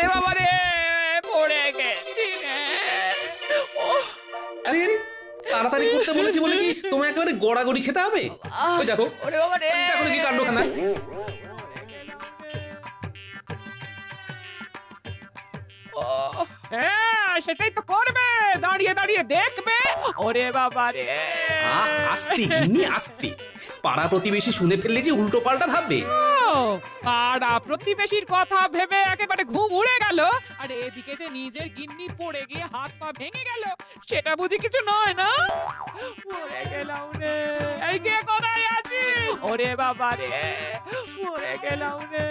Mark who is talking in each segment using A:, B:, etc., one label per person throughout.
A: ওরে বাবা রে, পড়ে গেছি রে। ওহ,
B: আরে আরে তাড়াতাড়ি করতে বলেছি বলে কি তোমায় একেবারে গড়াগড়ি খেতে হবে? ওই দেখো
A: ওরে বাবা রে,
B: দেখো দেখি কাণ্ডখানা।
A: হ্যাঁ সেটাই তো করবে, দাঁড়িয়ে দাঁড়িয়ে দেখবে। ওরে বাবা রে,
B: আস্তে গিন্নি আস্তে, পাড়া প্রতিবেশী শুনে ফেললে যে উল্টো পাল্টা ভাববে।
A: ও, পাড়া প্রতিবেশীর কথা ভেবে একেবারে ঘুম উড়ে গেল, আর এদিকে যে নিজের গিন্নি পড়ে গিয়ে হাত পা ভেঙে গেল, সেটা বুঝি কিছু নয় না? পড়ে গেলাম রে, এই কে কোথায় আছিস? ওরে বাবা রে, পড়ে গেলাম রে।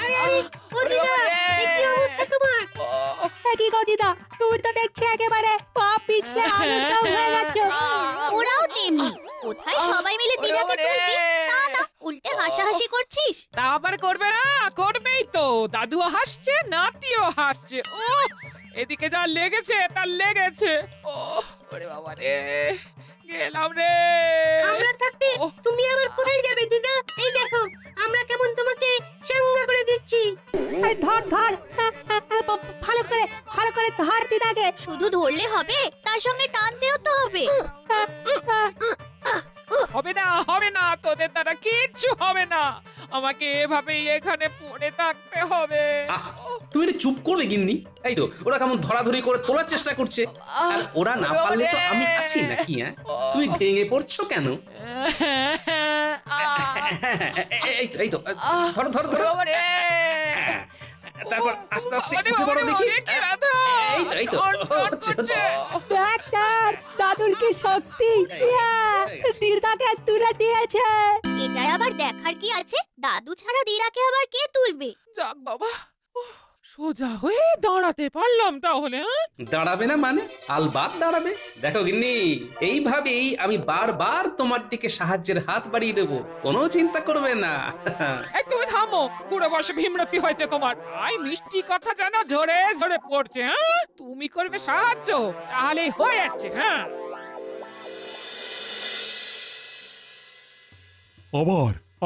C: আরে আরে ও দিদা, এ কি অবস্থা তোমার?
D: কি গো দিদা, তুমি তো দেখছি একেবারে পা পিছলে আলুটাও হয়ে যাচ্ছে।
C: ওরাও তেমনি, কোথায় সবাই মিলে দিদাকে তুলবি, তা না উল্টে হাসাহাসি করছিস।
A: তা আবার করবে না? করবেই তো, দাদুও হাসছে, নাতিও হাসছে। ও, এদিকে যা লেগেছে তার লেগেছে। ও, ওরে বাবা রে, গেলাম রে।
C: আমরা থাকতে তুমি আবার কোথায় যাবে দিদা? এই দেখো আমরা কেমন তোমাকে চাঙ্গা করে দিচ্ছি।
D: এই ধর ধর, ভালো করে ধর দিদাকে।
C: শুধু ধরলে হবে, তার সঙ্গে টানতেও তো হবে।
A: হবে না, হবে না, তোদের দ্বারা কিচ্ছু হবে না। আমাকে এভাবেই এখানে পড়ে থাকতে হবে।
B: আহ, তুমি একটু চুপ করবে গিন্নি? এই তো ওরা কেমন ধরাধরি করে তোলার চেষ্টা করছে, আর ওরা না পারলে তো আমি আছি নাকি? হ্যাঁ, তুমি ভেঙে পড়ছো কেন? এই তো ধরো ধরো ধরো, তারপর আস্তে আস্তে উঠে পড়ো দেখি। এই তো হচ্ছে হচ্ছে।
D: ডাক্তার, দাদুর কি শক্তি! দিদাকে তুলে দিয়েছে।
C: এটাই আবার দেখার কি আছে, দাদু ছাড়া দিদাকে আবার কে তুলবে?
A: যাক বাবা, সোজা হয়ে দাঁড়াতে পারলাম তাহলে।
B: দাঁড়াবে না মানে? আলবাত দাঁড়াবে। দেখো গিন্নি, এইভাবেই আমি বারবার তোমার দিকে সাহায্যের হাত বাড়িয়ে দেবো, কোনো চিন্তা করবে না।
A: এই তুমি থামো, বুড়ো বয়সে ভীমরতি হয়েছে তোমার, তাই মিষ্টি কথা যেন ঝরে ঝরে পড়ছে। হ্যাঁ, তুমি করবে সাহায্য, তাহলেই হয়ে যাচ্ছে। হ্যাঁ,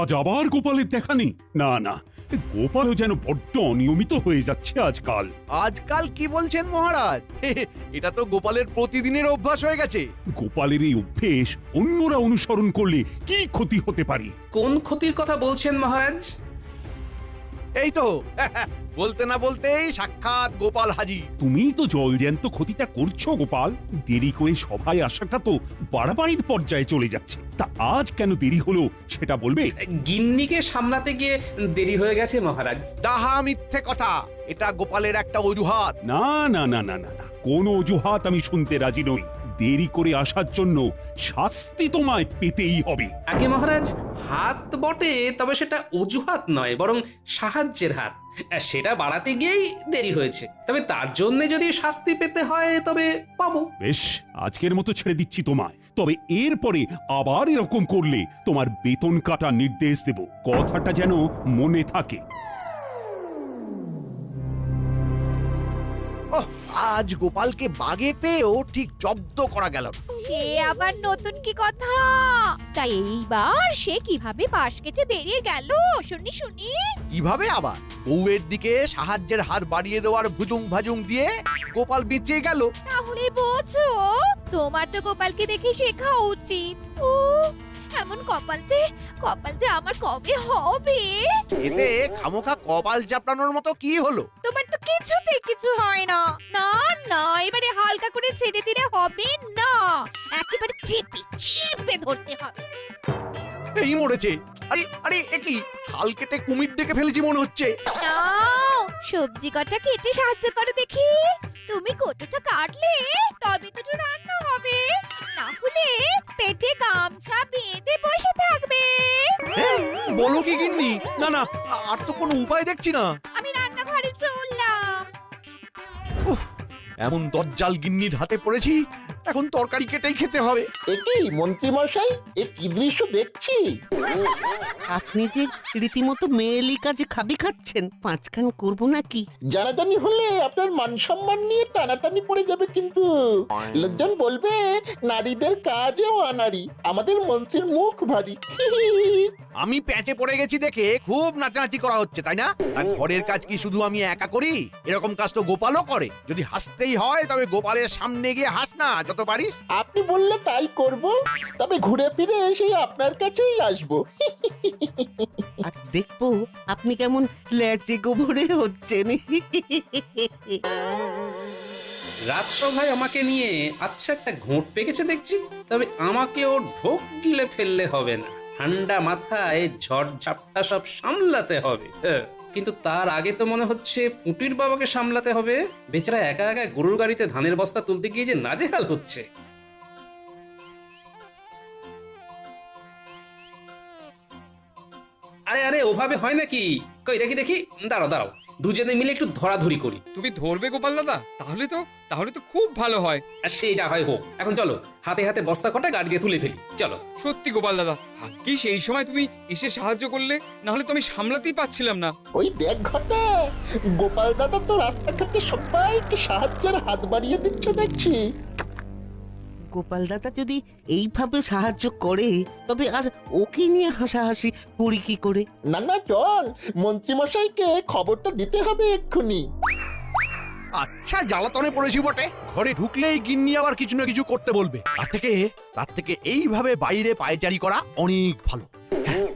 E: আজ আবার গোপালের দেখা নেই। না না, গোপালও যেন বড্ড অনিয়মিত হয়ে যাচ্ছে আজকাল।
F: আজকাল কি বলছেন মহারাজ? এটা তো গোপালের প্রতিদিনের অভ্যাস হয়ে গেছে।
E: গোপালের এই অভ্যেস অন্যরা অনুসরণ করলে কি ক্ষতি হতে পারে?
B: কোন ক্ষতির কথা বলছেন মহারাজ?
F: এই তো বলতে না বলতেই সাক্ষাৎ গোপাল হাজির।
E: তুমি তো জলজ্যান্ত ক্ষতিটা করছো গোপাল। দেরি করে সভায় আসাটা তো বাড়াবাড়ির পর্যায়ে চলে যাচ্ছে। তা আজ কেন দেরি হলো সেটা বলবে?
B: গিন্নিকে সামলাতে গিয়ে দেরি হয়ে গেছে মহারাজ।
F: ডাহা মিথ্যে কথা, এটা গোপালের একটা অজুহাত।
E: না না না না না না, কোনো অজুহাত আমি শুনতে রাজি নই। দেরি করে আসার জন্য শাস্তি তোমায় পেতেই হবে।
B: আগে মহারাজ, হাত বটে, তবে সেটা অজুহাত নয়, বরং সাহায্যের হাত। সেটা বাড়াতে গিয়েই দেরি হয়েছে, তবে তার জন্য যদি শাস্তি পেতে হয় তবে পাবো।
E: বেশ, আজকের মতো ছেড়ে দিচ্ছি তোমায়। তবে এরপরে আবার এরকম করলে তোমার বেতন কাটার নির্দেশ দেব, কথাটা যেন মনে থাকে।
F: আজ গোপালকে বাগে পেয়েও ঠিক জব্দ করা গেল।
G: সে আবার নতুন কি কথা? তাই এইবার সে কিভাবে পাশ কেটে বেরিয়ে গেল শুনি শুনি।
F: কিভাবে আবার? বউয়ের দিকে সাহায্যের হাত বাড়িয়ে দেওয়ার ভুজুং ভাজুং দিয়ে গোপাল বেঁচে গেল।
G: তাহলে বোঝো, তোমার তো গোপালকে দেখে শেখা উচিত। ও, এমন কপাল যে আমার কবে হবে?
F: এতে খামোখা কপাল চাপড়ানোর মতো কি হলো?
G: তোমার তো কিছুতেই কিছু হয় না। না না, এবারে হালকা করে ছেড়ে দিলে হবে না, একেবারে চেপে ধরতে হবে।
F: এই মরেছে। আরে আরে, একই হাল কেটে কুমির ডেকে ফেলেছি মনে হচ্ছে।
G: নাও, সবজি কটা কেটে সাহায্য করো দেখি। তুমি কতটা কাটলে তবে তো রান্না হবে, না হলে পেটে গামছা বেঁধে বসে থাকবে।
F: বলো কি গিন্নি? না না, আর তো কোনো উপায় দেখছি না।
G: আমি রান্নাঘরে চললাম।
F: এমন দজ্জাল গিন্নির হাতে পড়েছি, এখন তরকারি কেটেই খেতে হবে।
H: একই মন্ত্রী মশাই, এ কি দৃশ্য দেখছি?
I: আপনি যে রীতিমতো মেয়েলি কাজে খাবি খাচ্ছেন, পাঁচখান করবো নাকি?
H: জানাজানি হলে আপনার মান সম্মান নিয়ে টানাটানি পড়ে যাবে কিন্তু। লোকজন বলবে নারীদের কাজেও আনারি, আমাদের মন্ত্রীর মুখ ভারী।
F: আমি প্যাঁচে পড়ে গেছি দেখে খুব নাচানাচি করা হচ্ছে, তাই না? আর ঘরের কাজ কি শুধু আমি একা করি? এরকম কাজ তো গোপালও করে। যদি হাসতেই হয় তবে গোপালের সামনে গিয়ে হাস না যত পারিস।
H: আপনি বললে তাই করব, তবে ঘুরে ফিরে সেই আপনার কাছেই আসবো।
I: আর দেখবো আপনি কেমন ল্যাচে গোবরে হচ্ছেন।
B: রাজসভায় আমাকে নিয়ে আচ্ছা একটা ঘোট পেকেছে দেখছি, তবে আমাকেও ঢোক গিলে ফেললে হবে না। ঠান্ডা মাথায় ঝড় ঝাপটা সব সামলাতে হবে। কিন্তু তার আগে তো মনে হচ্ছে পুঁটির বাবাকে সামলাতে হবে। বেচারা একা একা গরুর গাড়িতে ধানের বস্তা তুলতে গিয়ে যে নাজেহাল হচ্ছে। আরে আরে ওভাবে হয় নাকি? কই দেখি দেখি, দাঁড়াও দাঁড়াও, দুজনে মিলে একটু ধরাধরি করি।
J: তুমি ধরবে গোপাল দাদা? তাহলে তো খুব ভালো হয়।
B: আর সেই যা হয় হোক, এখন চলো হাতে হাতে বস্তা কটা গাড়ি দিয়ে তুলে ফেলি, চলো।
J: সত্যি গোপাল দাদা, কি সেই সময় তুমি এসে সাহায্য করলে, না হলে তো আমি সামলাতেই পারছিলাম না।
H: ওই দেখ ঘটা, গোপাল দাদা তো রাস্তাঘাটে সবাইকে সাহায্যের হাত বাড়িয়ে দিচ্ছে দেখছি।
I: গোপাল দাদা যদি এইভাবে সাহায্য করে, তবে আর ওকে নিয়ে হাসাহাসি করি কি করে?
H: না না চল, মন্ত্রী মশাইকে খবরটা দিতে হবে এক্ষুনি।
F: আচ্ছা জ্বালাতনে পড়েছি বটে, ঘরে ঢুকলেই গিন্নি আবার কিছু না কিছু করতে বলবে। তার থেকে এইভাবে বাইরে পায়চারি করা অনেক ভালো। হ্যাঁ,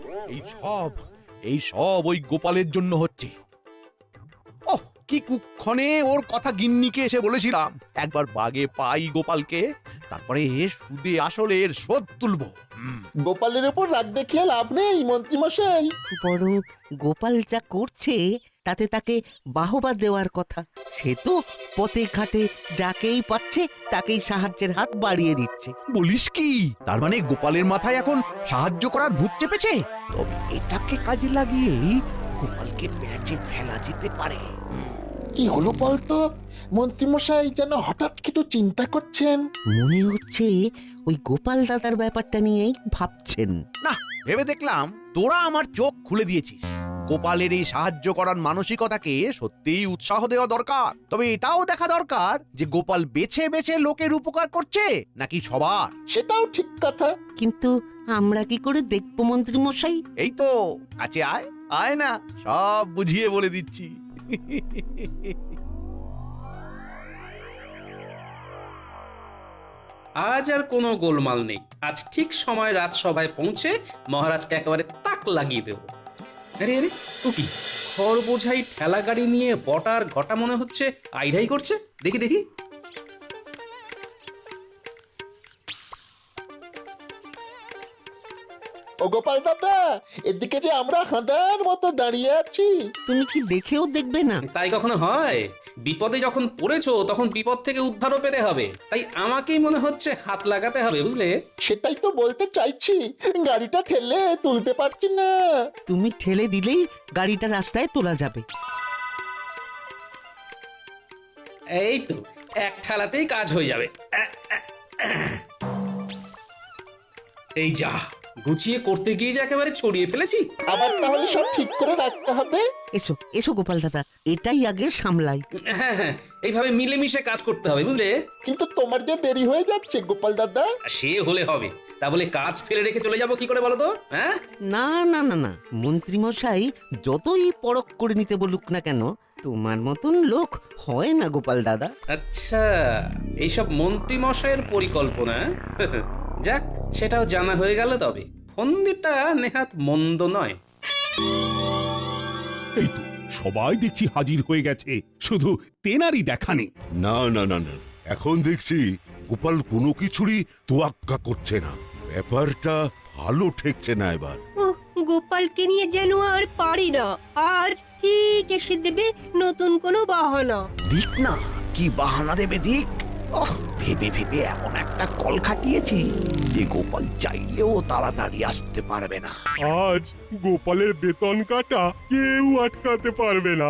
F: এই সব ওই গোপালের জন্য হচ্ছে। ওহ, কি কুক্ষণে ওর কথা গিন্নিকে এসে বলেছিলাম। একবার বাগে পাই গোপালকে, তারপরে সুদে আসলে এর শোধ তুলবো।
H: গোপালের উপর রাগ দেখিয়ে লাভ নেই মন্ত্রী মশাই।
I: বরং গোপাল যা করছে তাতে তাকে বাহবা দেওয়ার কথা। সে তো পথে ঘাটে যাকেই পাচ্ছে তাকেই সাহায্যের হাত বাড়িয়ে দিচ্ছে।
F: বলিস কি? তার মানে গোপালের মাথায় এখন সাহায্য করার ভূত চেপেছে? তবে এটাকে কাজে লাগিয়েই গোপালকে প্যাঁচে ফেলা যেতে পারে।
H: কি হলো বলতো? মন্ত্রী মশাই যেন হঠাৎ কিছু চিন্তা করছেন।
I: মনে হচ্ছে ওই গোপাল দাদার ব্যাপারটা নিয়েই ভাবছেন।
F: না, ভেবে দেখলাম তোরা আমার চোখ খুলে দিয়েছিস। গোপালের এই সাহায্য করার মানসিকতাকে সত্যিই উৎসাহ দেওয়া দরকার। তবে এটাও দেখা দরকার যে গোপাল বেছে বেছে লোকের উপকার করছে নাকি সবার।
H: সেটাও ঠিক কথা।
I: কিন্তু আমরা কি করে দেখবো মন্ত্রী মশাই?
F: এই তো কাছে আয়, আয় না, সব বুঝিয়ে বলে দিচ্ছি।
B: আজ আর কোনো গোলমাল নেই। আজ ঠিক সময় রাজসভায় পৌঁছে মহারাজকে একেবারে তাক লাগিয়ে দেব। আরে আরে ও কি, খড় বোঝাই ঠেলা গাড়ি নিয়ে বটার ঘটা মনে হচ্ছে আইডাই করছে। দেখি দেখি,
H: ও গোপাল দাদা, এদিকে যে আমরা হাঁদার মতো দাঁড়িয়ে আছি।
I: তুমি কি দেখেও দেখবে না?
B: তাই কখনো হয়? বিপদে যখন পড়েছো তখন বিপদ থেকে উদ্ধারও পেতে হবে, তাই আমাকেই মনে হচ্ছে হাত লাগাতে হবে, বুঝলে?
H: সেটাই তো বলতে চাইছি, গাড়িটা ঠেলে তুলতে পারছি না।
I: তুমি ঠেলে দিলেই গাড়িটা রাস্তায় তোলা যাবে।
B: এই তো, এক ঠেলাতেই কাজ হয়ে যাবে। এই যা, গুছিয়ে করতে গিয়ে যে একেবারে ছড়িয়ে ফেলেছি।
H: আবার তাহলে সব ঠিক করে রাখতে হবে।
I: এসো এসো গোপাল দাদা, এটাই আগে সামলাই।
B: হ্যাঁ হ্যাঁ, এইভাবে মিলেমিশে কাজ করতে হবে, বুঝলে?
H: কিন্তু তোমার যে দেরি হয়ে যাচ্ছে গোপাল দাদা।
B: সে হলে হবে, তা বলে কাজ ফেলে রেখে চলে যাবো কি করে বলো তো? হ্যাঁ,
I: না না না না, মন্ত্রী মশাই যতই পরখ করে নিতে বলুক না কেন, তোমার মতন লোক হয় না গোপাল দাদা।
B: আচ্ছা, এইসব মন্ত্রী মশাইয়ের পরিকল্পনা। যাক, সেটাও জানা হয়ে গেল। তবে ফন্দিটা নেহাত মন্দ নয়।
E: এই তো সবাই দেখছি হাজির হয়ে গেছে, শুধু তেনারই দেখা নেই।
K: না না না না, এখন দেখছি গোপাল কোনো কিছুরই তোয়াক্কা করছে না। ব্যাপারটা ভালো ঠেকছে না এবার।
C: গোপালকে নিয়ে যেন আর পারি না। আজ ঠিক এসে দেবে নতুন কোনো বাহানা।
F: দিক না, কি বাহানা দেবে দিক। ভেবে ভেবে এমন একটা কল খাটিয়েছি যে গোপাল চাইলেও তাড়াতাড়ি আসতে পারবে না।
L: আজ গোপালের বেতন কাটা কেউ আটকাতে পারবে না।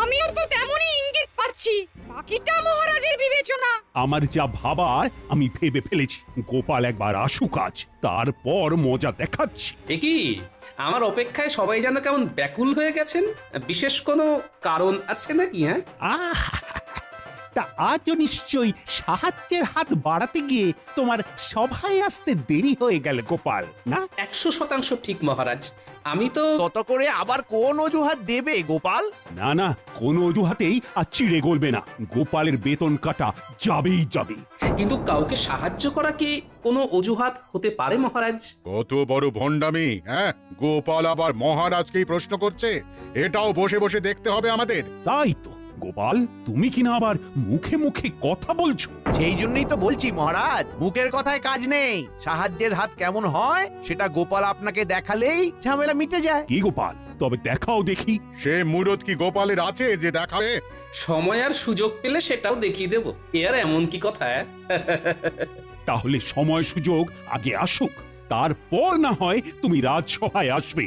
C: আমিও তো তেমনই ইঙ্গিত পাচ্ছি
M: করছি, বাকিটা মহারাজের বিবেচনা।
E: আমার যা ভাবার আমি ভেবে ফেলেছি। গোপাল একবার আসুক আজ, তারপর মজা দেখাচ্ছি।
B: এ কি আমার অপেক্ষায় সবাই যেন কেমন ব্যাকুল হয়ে গেছেন? বিশেষ কোনো কারণ আছে নাকি? হ্যাঁ,
N: তা আজও নিশ্চয়ই সাহায্যের হাত বাড়াতে গিয়ে তোমার সভায় আসতে দেরি হয়ে গেল গোপাল, না?
B: 100% ঠিক মহারাজ। আমি তো
F: তত করে আবার কোন অজুহাত দেবে গোপাল?
E: না না, কোনো অজুহাতেই আর চিড়ে গলবে না। গোপালের বেতন কাটা যাবেই যাবে।
B: কিন্তু কাউকে সাহায্য করা কি কোনো অজুহাত হতে পারে মহারাজ?
L: কত বড় ভণ্ডামি! হ্যাঁ, গোপাল আবার মহারাজকেই প্রশ্ন করছে। এটাও বসে বসে দেখতে হবে আমাদের।
E: তাই তো গোপাল, তুমি কিনা আবার মুখে মুখে কথা বলছো।
F: সেই জন্যই তো বলছি মহারাজ, মুখের কথায় কাজ নেই। সাহায্যের হাত কেমন হয় সেটা গোপাল আপনাকে দেখালেই ঝামেলা মিটে যায়।
E: কি গোপাল, তবে দেখাও দেখি।
L: সে মুরত কি গোপালের আছে যে দেখাবে?
B: সময় আর সুযোগ পেলে সেটাও দেখিয়ে দেব। এ আর এমন কি কথা?
E: তাহলে সময় সুযোগ আগে আসুক, তারপর না হয় তুমি রাজসভায় আসবে।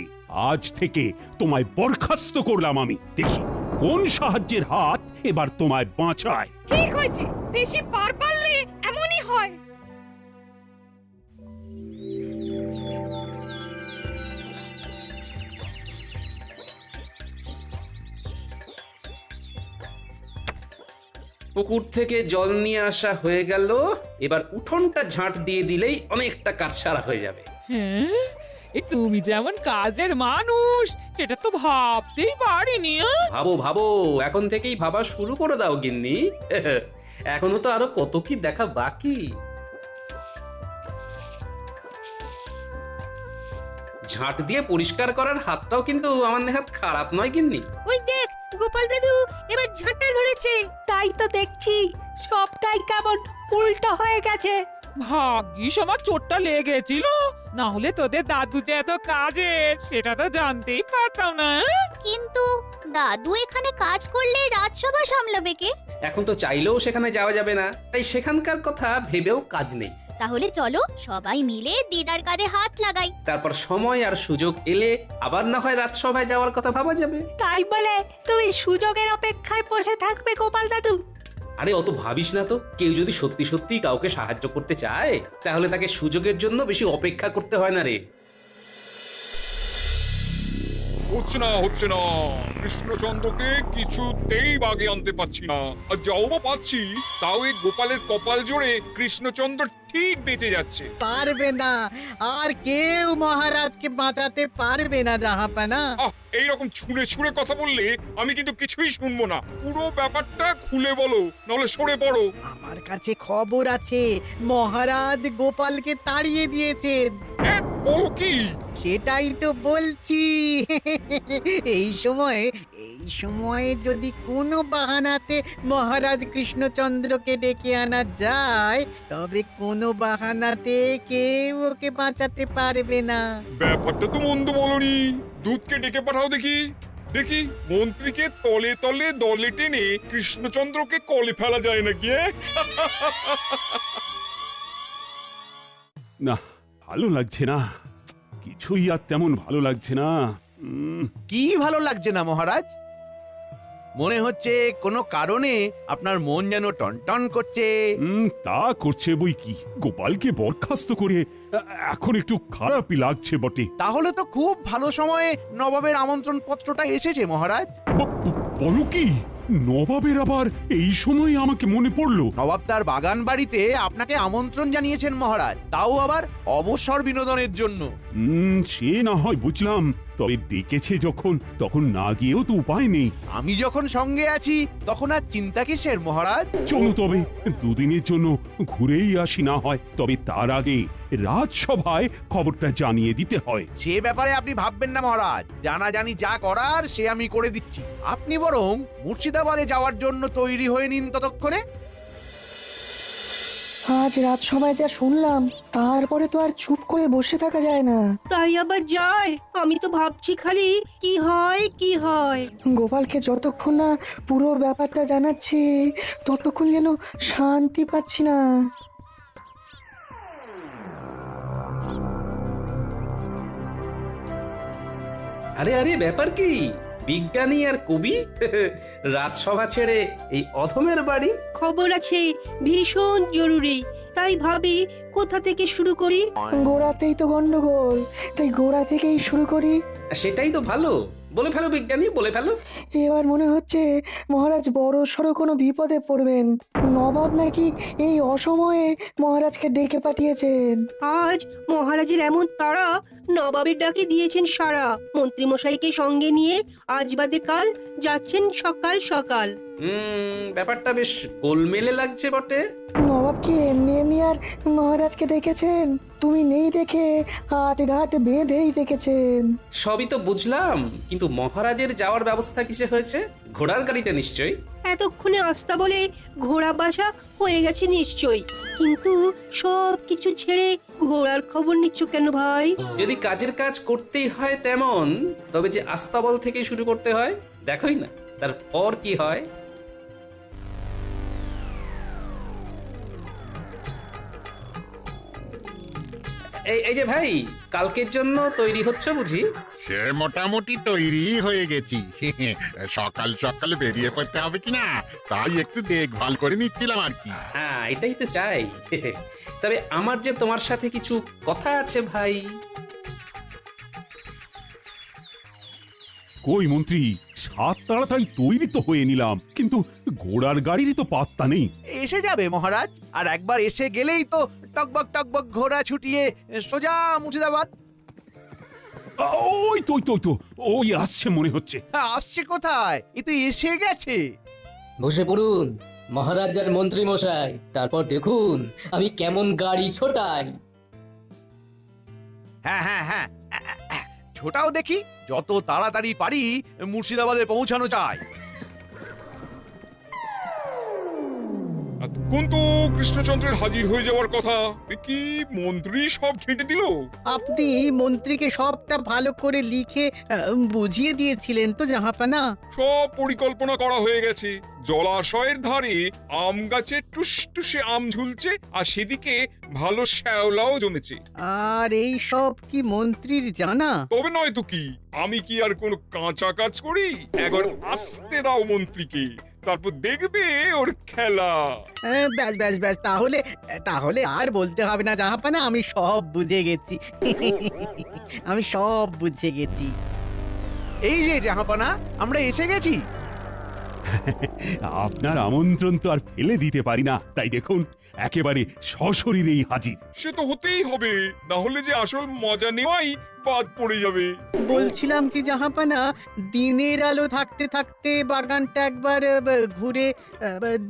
E: আজ থেকে তোমায় বরখাস্ত করলাম আমি। দেখি কোন সাহায্যের হাত এবার তোমায় বাঁচায়।
M: ঠিক হয়েছে, বেশি পার পারলে এমনই হয়।
B: পুকুর থেকে জল নিয়ে আসা হয়ে গেল। এবার উঠোনটা ঝাঁট দিয়ে দিলেই অনেকটা কাজ সারা হয়ে যাবে।
A: হ্যাঁ, এ তুমি যেমন কাজের মানুষ সেটা তো ভাবতেই পারিনি।
B: ভাবো ভাবো, এখন থেকেই ভাবা শুরু করে দাও গিন্নি। এখনো তো আরো কত কি দেখা বাকি। ঝাঁট দিয়ে পরিষ্কার করার হাতটাও কিন্তু আমার নেহাত খারাপ নয় গিন্নি।
C: ওই দেখ গোপাল দাদু এবার ঝাঁটা ধরেছে।
D: তাই তো দেখছি, সবটাই কেমন উল্টো হয়ে গেছে।
A: ভাগ্যিস আমার চোটটা লেগেছিল, না হলে তোদের দাদু যে এত কাজের সেটা তো জানতেই পারতাম না।
G: কিন্তু দাদু এখানে কাজ করলে রাজসভা সামলাবে কে?
B: এখন তো চাইলেও সেখানে যাওয়া যাবে না, তাই সেখানকার কথা ভেবেও কাজ নেই।
G: তাহলে চলো সবাই মিলে দিদার কাজে হাত লাগাই।
B: তারপর সময় আর সুযোগ এলে আবার না হয় রাজসভায় যাওয়ার কথা ভাবা যাবে।
D: তাই বলে তুমি সুযোগের অপেক্ষায় বসে থাকবে গোপাল দাদু?
B: আরে অত ভাবিস না তো। কেউ যদি সত্যি সত্যি কাউকে সাহায্য করতে চায় তাহলে তাকে সুযোগের জন্য বেশি অপেক্ষা করতে হয় না রে।
L: হচ্ছে না, কৃষ্ণচন্দ্রকে কিছুতেই বাগে আনতে পারছি না। আর যাও বা পাচ্ছি, তাও এই গোপালের কপাল জোরে কৃষ্ণচন্দ্র ঠিক বেঁচে যাচ্ছে।
O: পারবে না, আর কেউ মহারাজকে বাঁচাতে পারবে না জাহাপানা।
L: এইরকম ছুঁড়ে ছুঁড়ে কথা বললে আমি কিন্তু কিছুই শুনবো না। পুরো ব্যাপারটা খুলে বলো, নাহলে সরে পড়ো।
O: আমার কাছে খবর আছে, মহারাজ গোপালকে তাড়িয়ে দিয়েছেন।
L: বলো কি?
O: সেটাই তো বলছি। এই সময়ে যদি কোনো বাহানাতে মহারাজ কৃষ্ণচন্দ্রকে ডেকে আনা যায়, তবে কোনো বাহানাতে কেউ ওকে বাঁচাতে পারবে না।
L: ব্যাপারটা তো মন্দ বলনি। দুধকে ডেকে পাঠাও দেখি। দেখি মন্ত্রীকে তলে তলে দলে টেনে কৃষ্ণচন্দ্রকে কলে ফেলা যায় নাকি?
E: না, ভালো লাগছে না, কিছুই আর তেমন ভালো লাগছে না।
F: কি ভালো লাগছে না মহারাজ? মনে হচ্ছে কোনো কারণে আপনার মন যেন টনটন করছে।
E: তা করছে বই কি, গোপালকে বরখাস্ত করে এখন একটু খারাপই লাগছে বটে।
F: তাহলে তো খুব ভালো সময়ে নবাবের আমন্ত্রণ পত্রটা এসেছে মহারাজ।
E: বলো কি, নবাবের আবার এই সময় আমাকে মনে পড়লো?
F: নবাব তার বাগান বাড়িতে আপনাকে আমন্ত্রণ জানিয়েছেন মহারাজ, তাও আবার অবসর বিনোদনের জন্য।
E: সে না হয় বুঝলাম, তবে ডেকেছে যখন তখন না গিয়েও তো উপায় নেই।
F: আমি যখন সঙ্গে আছি তখন আর চিন্তা কিসের মহারাজ?
E: চলো তবে দুদিনের জন্য ঘুরেই আসি না হয়। তবে তার আগে রাজসভায় খবরটা জানিয়ে দিতে হয়।
F: সে ব্যাপারে আপনি ভাববেন না মহারাজ, জানাজানি যা করার সে আমি করে দিচ্ছি। আপনি বরং মুর্শিদাবাদে যাওয়ার জন্য তৈরি হয়ে নিন ততক্ষণে।
P: আজ রাজসভায় যা শুনলাম, তারপরে তো আর চুপ করে বসে থাকা যায় না।
C: তাই আবার যায়? আমি তো ভাবছি খালি কি হয় কি হয়।
P: গোপালকে যতক্ষণ না পুরো ব্যাপারটা জানাচ্ছি ততক্ষণ যেন শান্তি পাচ্ছি না।
B: আরে আরে, ব্যাপার কি? বিজ্ঞানী আর কবি রাজসভা ছেড়ে এই অধমের বাড়ি।
C: খবর আছে ভীষণ জরুরি, তাই ভাবি কোথা থেকে শুরু করি।
P: গোড়াতেই তো গন্ডগোল, তাই গোড়া থেকেই শুরু করি।
B: সেটাই তো ভালো, বলে ফেলো বিজ্ঞানী, বলে ফেলো।
P: এবার মনে হচ্ছে মহারাজ বড় সড়ো কোনো বিপদে পড়বেন। নবাব নাকি এই অসময়ে মহারাজকে ডেকে পাঠিয়েছেন।
C: আজ মহারাজের এমন তাড়া, নবাবের ডাকে দিয়েছেন সারা। মন্ত্রীমশাইকে সঙ্গে নিয়ে আজ বাদে কাল যাচ্ছেন সকাল সকাল।
B: ব্যাপারটা বেশ গোলমেলে লাগছে বটে।
P: নবাব কি এমনি এমনি আর মহারাজকে ডেকেছেন? তুমি নেই দেখে হাট ঘাট বেঁধেই ডেকেছেন।
B: সবই তো বুঝলাম, কিন্তু মহারাজের যাওয়ার ব্যবস্থা কিসে হয়েছে? ঘোড়ার গাড়িতে নিশ্চয়ই।
C: এতক্ষণে আস্তা বলে ঘোড়া বাছা হয়ে গেছে নিশ্চয়ই, কিন্তু সব কিছু ছেড়ে ঘোড়ার খবর নিচ্ছ কেন ভাই?
B: যদি কাজের কাজ করতেই হয় তেমন, তবে যে আস্তাবল থেকে শুরু করতে হয় দেখোই না, তারপর কি হয়। এই যে ভাই, কালকের জন্য তৈরি হচ্ছে বুঝি?
Q: সে মোটামুটি তৈরি হয়ে গেছি। সকাল সকাল বেরিয়ে পড়তে হবে কিনা তাই একটু দেখভাল করে নিচ্ছিলাম আর কি।
B: হ্যাঁ, এটাই তো চাই। তবে আমার যে তোমার সাথে কিছু কথা আছে ভাই।
E: কই মন্ত্রী, সাত তাড়াতাড়ি তৈরি তো হয়ে নিলাম, কিন্তু ঘোড়ার গাড়িরই তো পাত্তা নেই।
F: এসে যাবে মহারাজ, আর একবার এসে গেলেই তো টকবক টকবক ঘোড়া ছুটিয়ে সোজা মুর্শিদাবাদ।
E: ওই তো ওই তো ওই তো ওই আসছে মনে হচ্ছে।
F: আসছে কোথায়? এ তো এসে গেছে।
R: বসে পড়ুন মহারাজ আর মন্ত্রী মশাই, তারপর দেখুন আমি কেমন গাড়ি ছোটাই।
F: হ্যাঁ হ্যাঁ হ্যাঁ, ছোটাও দেখি, যত তাড়াতাড়ি পারি মুর্শিদাবাদে পৌঁছানো যায়।
L: এতক্ষণ তো কৃষ্ণচন্দ্রের হাজির হয়ে যাওয়ার কথা, কি মন্ত্রী সব ঘেঁটে দিল।
O: আপনি মন্ত্রীকে সবটা ভালো করে লিখে বুঝিয়ে দিয়েছিলেন তো জাহাপানা?
L: সব পরিকল্পনা করা হয়ে গেছে। জলাশয়ের ধারে আম গাছে টুসটুসে আম ঝুলছে, আর সেদিকে ভালো শ্যাওলাও জমেছে।
O: আর এই সব কি মন্ত্রীর জানা?
L: তবে নয় তো কি, আমি কি আর কোনো কাঁচা কাজ করি? একবার আসতে দাও মন্ত্রীকে, তারপর দেখবে ওর খেলা।
O: ব্যাস ব্যাস ব্যাস, তাহলে তাহলে আর বলতে হবে না জাহাপানা, আমি সব বুঝে গেছি। আমি সব বুঝে গেছি।
F: এই যে জাহাপানা, আমরা এসে গেছি।
E: আপনার আমন্ত্রণ তো আর ফেলে দিতে পারি না, তাই দেখুন একেবারে সশরীরেই হাজির।
L: সে তো হতেই হবে, না হলে যে আসল মজা নেওয়াই বাদ পড়ে যাবে।
O: বলছিলাম কি জাহাপানা, দিনের আলো থাকতে থাকতে বাগানটা একবার ঘুরে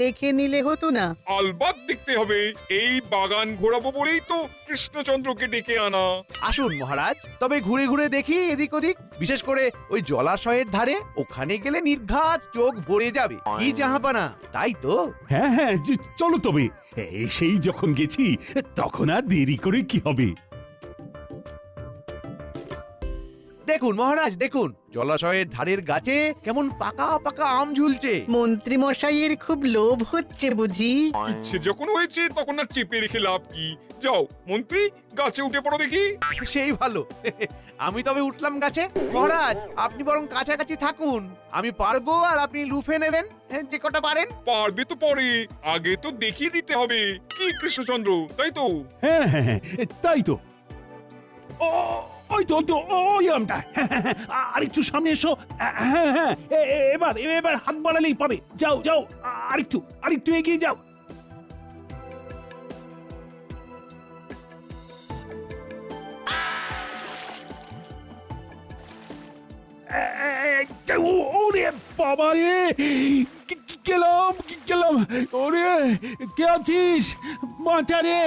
O: দেখে নিলে হতো না?
L: আলবাত দেখতে হবে, এই বাগান ঘোরাবো বলেই তো কৃষ্ণচন্দ্রকে ডেকে আনা।
F: আসুন মহারাজ, তবে ঘুরে ঘুরে দেখি এদিক ওদিক, বিশেষ করে ওই জলাশয়ের ধারে। ওখানে গেলে নির্ঘাত চোখ ভরে যাবে। কি জাহাপানা, তাই তো?
E: হ্যাঁ হ্যাঁ, চলো তবে। এসেই যখন গেছি তখন আর দেরি করে কি হবে।
F: দেখুন মহারাজ, দেখুন জলাশয়ের ধারের গাছে কেমন পাকা পাকা আম ঝুলছে।
O: মন্ত্রী মশাইয়ের খুব লোভ হচ্ছে বুঝি?
L: ইচ্ছে যখন হয়েছে তখন আর চেপে রেখে লাভ কি? যাও মন্ত্রী, গাছে উঠে পড়ো দেখি।
F: সেই ভালো। আমি তবে উঠলাম গাছে। মহারাজ, আপনি বরং কাছাকাছি থাকুন, আমি পারবো আর আপনি লুফে নেবেন যে কটা পারেন।
L: পারবে তো পরে, আগে তো দেখিয়ে দিতে হবে। কি কৃষ্ণচন্দ্র, তাই তো?
E: হ্যাঁ হ্যাঁ হ্যাঁ, তাই তো। ওই তো ওই তো ওই আমটা। আর একটু সামনে এসো। হ্যাঁ হ্যাঁ, এবার এবার হাত বাড়ালেই পাবে। যাও যাও, আরেকটু এগিয়ে যাও। ওরে বাবা রে, গেলাম। ওরে, কে আছিস? বাঁচা রে।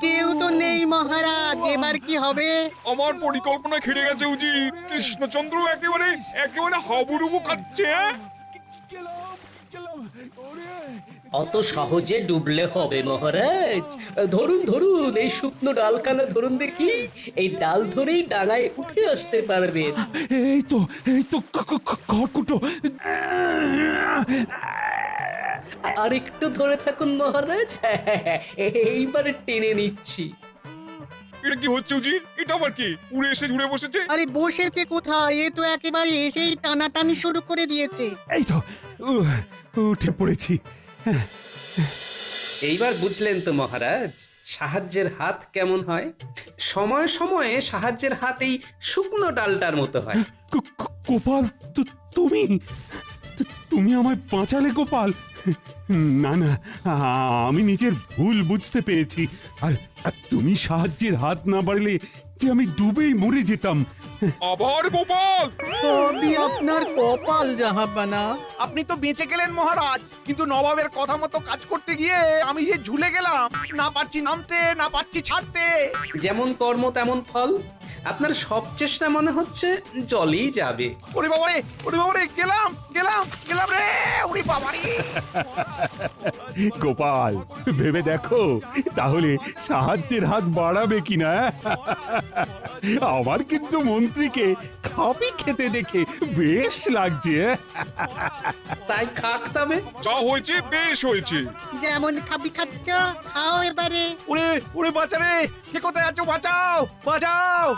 O: কেউ তো নেই মহারাজ, এবার কি হবে?
L: আমার পরিকল্পনা খেড়ে গেছে উজির। কৃষ্ণচন্দ্র একেবারে হাবুডুবু খাচ্ছে।
R: অত সহজে ডুবলে হবে মহারাজ? ধরুন ধরুন, এই শুকনো ডালখানা ধরুন দেখি, এই ডাল ধরেই ডাঙায় উঠে আসতে পারবেন।
E: এই তো খড়কুটো।
R: আর একটু ধরে থাকুন মহারাজ, এইবারে টেনে নিচ্ছি।
L: এটা কি হচ্ছে উজির? এটা আবার কি উড়ে এসে জুড়ে বসেছে?
O: আরে বসেছে কোথায়, এ তো একেবারে এসেই টানাটানি শুরু করে দিয়েছে।
E: এই তো উঠে পড়েছি।
B: এইবার বুঝলেন তো মহারাজ, সাহায্যের হাত কেমন হয়? সময়ে সময়ে সাহায্যের হাত এই শুকনো ডালটার মতো হয়।
E: গোপাল, তুমি আমায় বাঁচালে গোপাল। না না, আমি নিজের ভুল বুঝতে পেরেছি। আর তুমি সাহায্যের হাত না বাড়লে যে আমি ডুবেই মরে যেতাম।
L: আবার গোপাল!
O: সবই আপনার কপাল জাহাপানা।
F: আপনি তো বেঁচে গেলেন মহারাজ, কিন্তু নবাবের কথা মতো কাজ করতে গিয়ে আমি যে ঝুলে গেলাম, না পারছি নামতে, না পারছি ছাড়তে।
B: যেমন কর্ম তেমন ফল। আপনার সব চেষ্টা মনে হচ্ছে জলেই যাবে।
F: ওরে বাবারে, ওরে বাবারে, গেলাম গেলাম গেলাম রে, ওরে বাবারে।
E: গোপাল, ভেবে দেখো তাহলে সাহায্যের হাত বাড়াবে কিনা। আমার কিন্তু মন্ত্রীকে খাপি খেতে দেখে বেশ লাগছে।
B: তাই খাক তবে।
L: যা হয়েছে বেশ হয়েছে।
O: যেমন খাবি খাচ্ছ, খাও এবারে।
F: ওরে ওরে, বাঁচা রে, কে কোথায় আছো? বাঁচাও বাঁচাও।